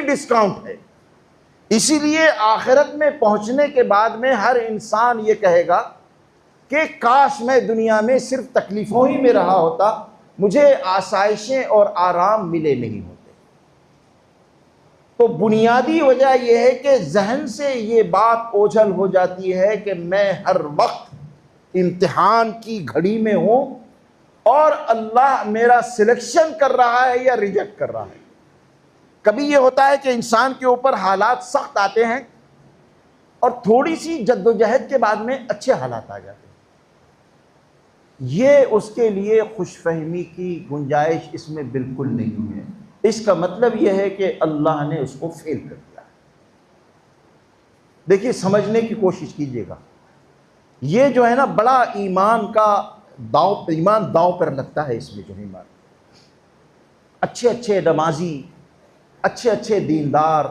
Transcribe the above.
Discount है। इसीलिए आखिरत में पहुंचने के बाद में हर इंसान ये कहेगा कि काश मैं दुनिया में सिर्फ तकलीफ़ों ही में रहा होता, मुझे आसाइशें और आराम मिले नहीं होते। तो बुनियादी वजह यह है कि जहन से ये बात ओझल हो जाती है कि मैं हर वक्त इम्तिहान की घड़ी में हूँ और अल्लाह मेरा सिलेक्शन कर रहा है या रिजेक्ट कर रहा है। कभी ये होता है कि इंसान के ऊपर हालात सख्त आते हैं और थोड़ी सी जद्दोजहद के बाद में अच्छे हालात आ जाते हैं। ये उसके लिए खुशफहमी की गुंजाइश इसमें बिल्कुल नहीं है। इसका मतलब यह है कि अल्लाह ने उसको फेल कर दिया। देखिए, समझने की कोशिश कीजिएगा। ये जो है ना, बड़ा ईमान दांव पर लगता है। इसमें जो ईमान, अच्छे अच्छे नमाजी, अच्छे अच्छे दीनदार,